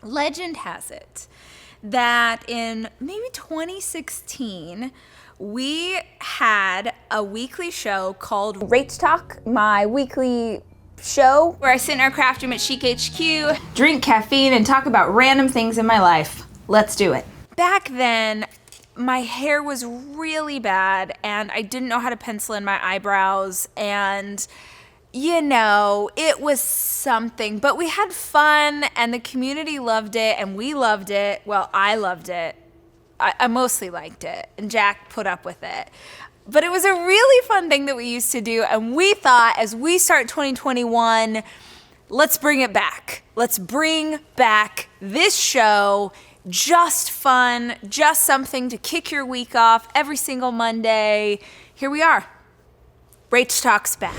Legend has it that in maybe 2016, we had a weekly show called RachTalk, my weekly show where I sit in our craft room at Chic HQ, drink caffeine, and talk about random things in my life. Let's do it. Back then, my hair was really bad, and I didn't know how to pencil in my eyebrows, and it was something, but we had fun, and the community loved it, and we loved it. Well, I loved it. I mostly liked it, and Jack put up with it. But it was a really fun thing that we used to do, and we thought as we start 2021, let's bring it back. Let's bring back this show. Just fun, just something to kick your week off every single Monday. Here we are. Rach Talks back.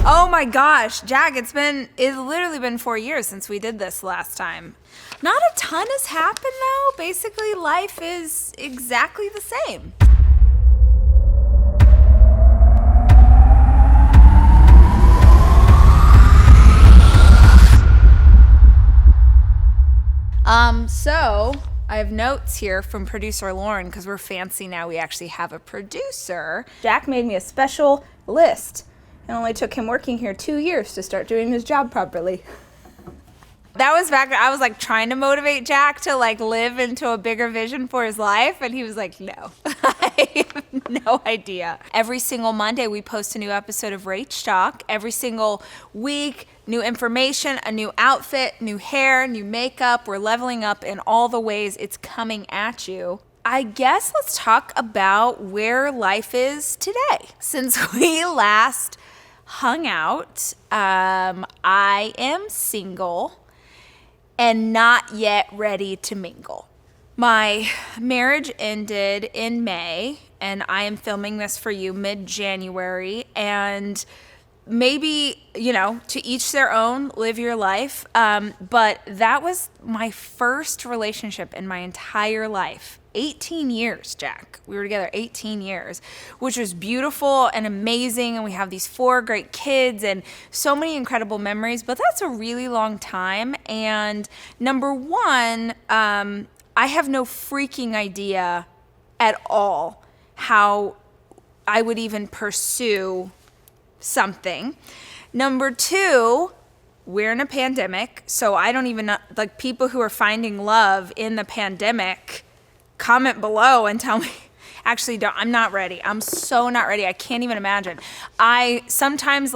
Oh my gosh, Jack, it's literally been 4 years since we did this last time. Not a ton has happened though. Basically, life is exactly the same. So I have notes here from producer Lauren, because we're fancy now. We actually have a producer. Jack made me a special list. It only took him working here 2 years to start doing his job properly. That was back when I was trying to motivate Jack to live into a bigger vision for his life. And he was like, no, I have no idea. Every single Monday we post a new episode of Rach Talk. Every single week, new information, a new outfit, new hair, new makeup. We're leveling up in all the ways it's coming at you. I guess let's talk about where life is today. Since we last hung out, I am single and not yet ready to mingle. My marriage ended in May, and I am filming this for you mid-January, and maybe, to each their own, live your life, but that was my first relationship in my entire life. 18 years, Jack. We were together 18 years, which was beautiful and amazing. And we have these 4 great kids and so many incredible memories, but that's a really long time. And number one, I have no freaking idea at all how I would even pursue something. Number 2, we're in a pandemic, so I don't even know, people who are finding love in the pandemic, comment below and tell me. Actually, I'm not ready. I'm so not ready. I can't even imagine. I sometimes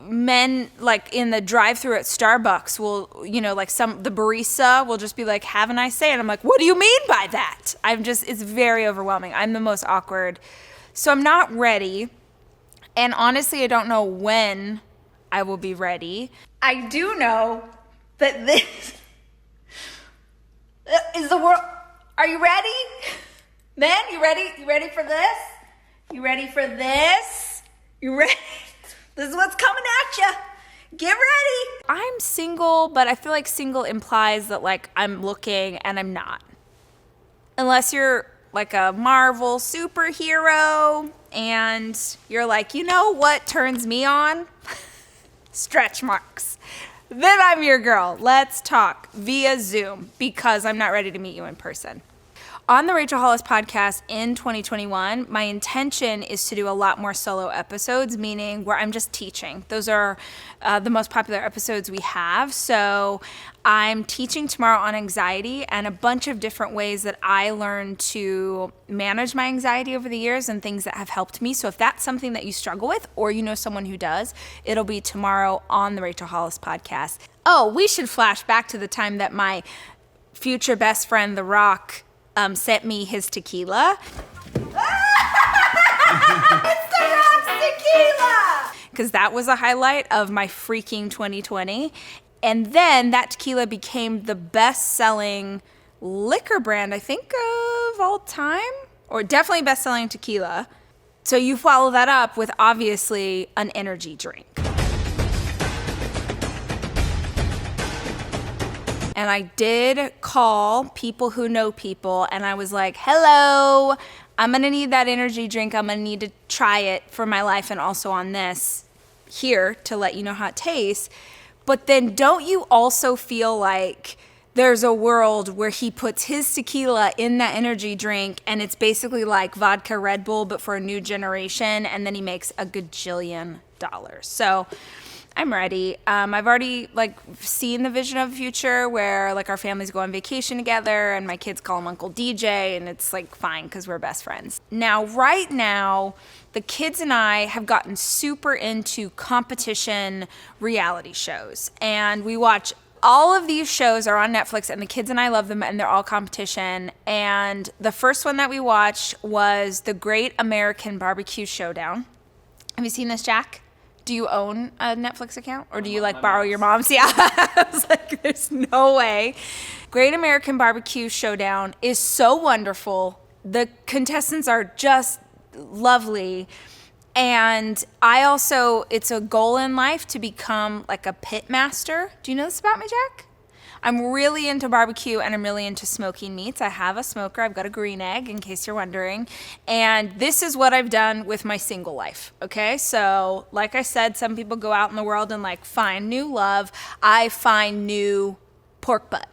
men in the drive-thru at Starbucks will, the barista will just be like, have a nice day. And I'm like, what do you mean by that? It's very overwhelming. I'm the most awkward. So I'm not ready. And honestly, I don't know when I will be ready. I do know that this is the world. Are you ready? Men, you ready? You ready for this? You ready for this? You ready? This is what's coming at you. Get ready. I'm single, but I feel like single implies that I'm looking and I'm not. Unless you're a Marvel superhero and you're what turns me on? Stretch marks. Then I'm your girl. Let's talk via Zoom because I'm not ready to meet you in person. On the Rachel Hollis podcast in 2021, my intention is to do a lot more solo episodes, meaning where I'm just teaching. Those are the most popular episodes we have. So I'm teaching tomorrow on anxiety and a bunch of different ways that I learned to manage my anxiety over the years and things that have helped me. So if that's something that you struggle with or you know someone who does, it'll be tomorrow on the Rachel Hollis podcast. Oh, we should flash back to the time that my future best friend, The Rock, sent me his tequila. It's The Rock's tequila! Because that was a highlight of my freaking 2020. And then that tequila became the best-selling liquor brand, I think, of all time. Or definitely best-selling tequila. So you follow that up with, obviously, an energy drink. And I did call people who know people, and I was like, hello, I'm going to need that energy drink. I'm going to need to try it for my life and also on this here to let you know how it tastes. But then don't you also feel like there's a world where he puts his tequila in that energy drink and it's basically like vodka Red Bull, but for a new generation, and then he makes a gajillion dollars. So I'm ready. I've already like seen the vision of the future where like our families go on vacation together and my kids call him Uncle DJ, and it's like fine because we're best friends. Now, right now, the kids and I have gotten super into competition reality shows, and we watch all of these shows are on Netflix, and the kids and I love them, and they're all competition. And the first one that we watched was the Great American Barbecue Showdown. Have you seen this, Jack? Do you own a Netflix account, or do you like borrow your mom's? Yeah, I was like, there's no way. Great American Barbecue Showdown is so wonderful. The contestants are just lovely. And it's a goal in life to become like a pit master. Do you know this about me, Jack? I'm really into barbecue and I'm really into smoking meats. I have a smoker. I've got a green egg, in case you're wondering. And this is what I've done with my single life, okay? So, like I said, some people go out in the world and like find new love. I find new pork butt.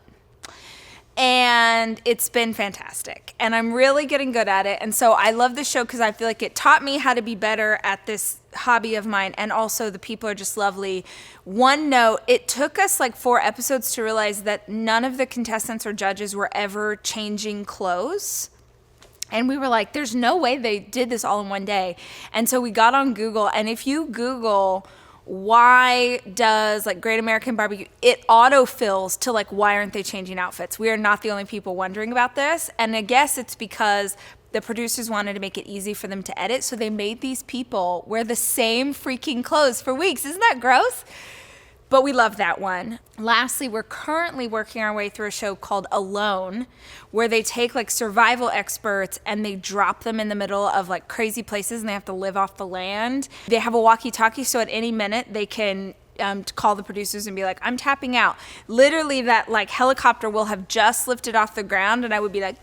And it's been fantastic. And I'm really getting good at it. And so I love this show because I feel like it taught me how to be better at this hobby of mine. And also the people are just lovely. One note, it took us like 4 episodes to realize that none of the contestants or judges were ever changing clothes. And we were like, there's no way they did this all in one day. And so we got on Google. And if you Google why does like Great American Barbecue, it autofills to like, why aren't they changing outfits? We are not the only people wondering about this. And I guess it's because the producers wanted to make it easy for them to edit. So they made these people wear the same freaking clothes for weeks. Isn't that gross? But we love that one. Lastly, we're currently working our way through a show called Alone, where they take like survival experts and they drop them in the middle of like crazy places and they have to live off the land. They have a walkie-talkie, so at any minute they can call the producers and be like, I'm tapping out. Literally that like helicopter will have just lifted off the ground and I would be like,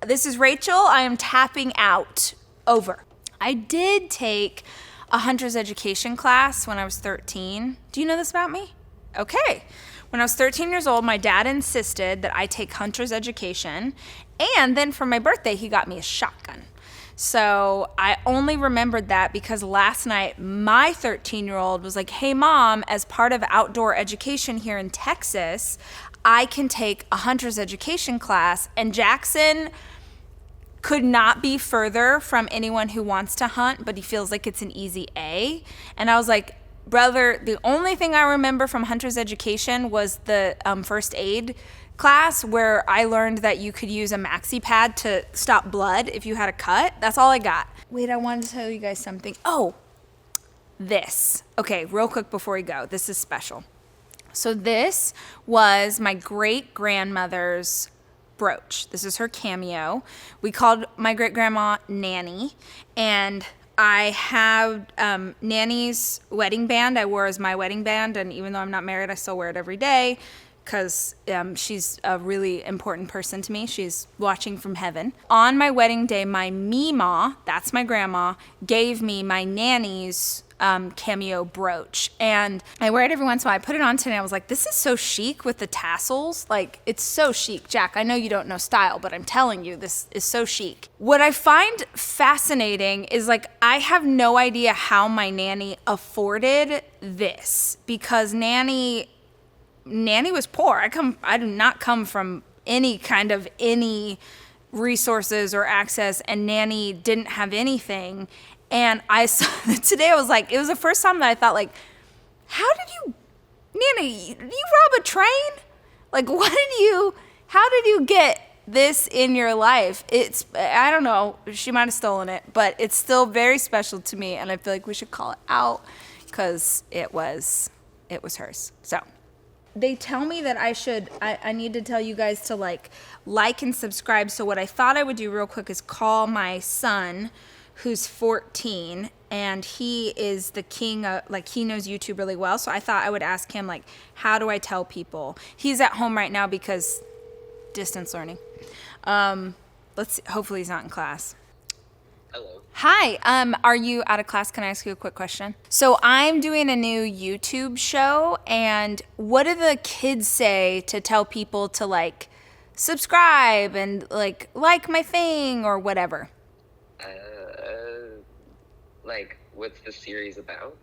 this is Rachel, I am tapping out. Over. I did take a hunter's education class when I was 13. Do you know this about me? Okay. When I was 13 years old, my dad insisted that I take hunter's education, and then for my birthday, he got me a shotgun. So I only remembered that because last night, my 13-year-old was like, hey, Mom, as part of outdoor education here in Texas, I can take a hunter's education class, and Jackson could not be further from anyone who wants to hunt, but he feels like it's an easy A. And I was like, brother, the only thing I remember from hunter's education was the first aid class where I learned that you could use a maxi pad to stop blood if you had a cut. That's all I got. Wait, I wanted to tell you guys something. Oh, this. Okay, real quick before we go. This is special. So this was my great-grandmother's brooch. This is her cameo. We called my great-grandma Nanny, and I have Nanny's wedding band I wore as my wedding band, and even though I'm not married, I still wear it every day because she's a really important person to me. She's watching from heaven. On my wedding day, my Meemaw, that's my grandma, gave me my Nanny's cameo brooch, and I wear it every once in a while. I put it on today. I was like, this is so chic with the tassels. Like, it's so chic. Jack, I know you don't know style, but I'm telling you, this is so chic. What I find fascinating is like, I have no idea how my nanny afforded this, because Nanny was poor. I do not come from any resources or access, and Nanny didn't have anything. And today I was like, it was the first time that I thought like, Nanny, did you rob a train? Like, how did you get this in your life? I don't know, she might've stolen it, but it's still very special to me. And I feel like we should call it out because it was hers. So they tell me that I need to tell you guys to like and subscribe. So what I thought I would do real quick is call my son, who's 14, and he is the king of, like, he knows YouTube really well. So I thought I would ask him, like, how do I tell people? He's at home right now because distance learning. Hopefully he's not in class. Hello. Hi, are you out of class? Can I ask you a quick question? So I'm doing a new YouTube show, and what do the kids say to tell people to like subscribe and like my thing or whatever? Like, what's the series about?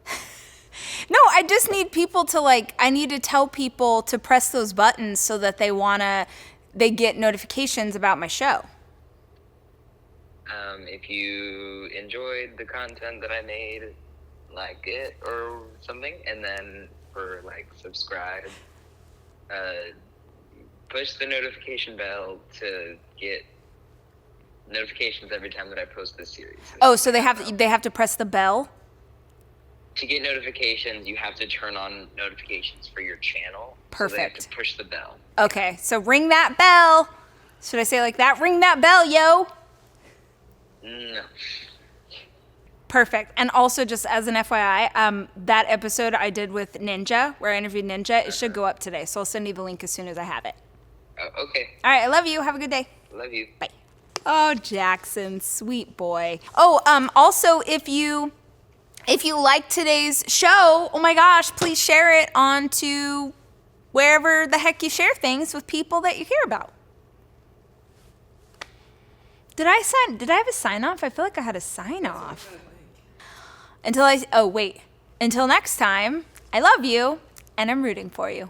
No, I just need people to I need to tell people to press those buttons so that they get notifications about my show. If you enjoyed the content that I made, like it or something, and then for subscribe, push the notification bell to get notifications every time that I post this series. Oh, so they have to press the bell? To get notifications, you have to turn on notifications for your channel. Perfect. So they have to push the bell. Okay, so ring that bell. Should I say it like that? Ring that bell, yo. No. Perfect. And also, just as an FYI, that episode I did with Ninja, where I interviewed Ninja, it should go up today. So I'll send you the link as soon as I have it. Oh, okay. All right, I love you. Have a good day. Love you. Bye. Oh, Jackson, sweet boy. Oh, also, if you like today's show, oh my gosh, please share it on to wherever the heck you share things with people that you care about. Did I have a sign off? I feel like I had a sign off. Until next time, I love you and I'm rooting for you.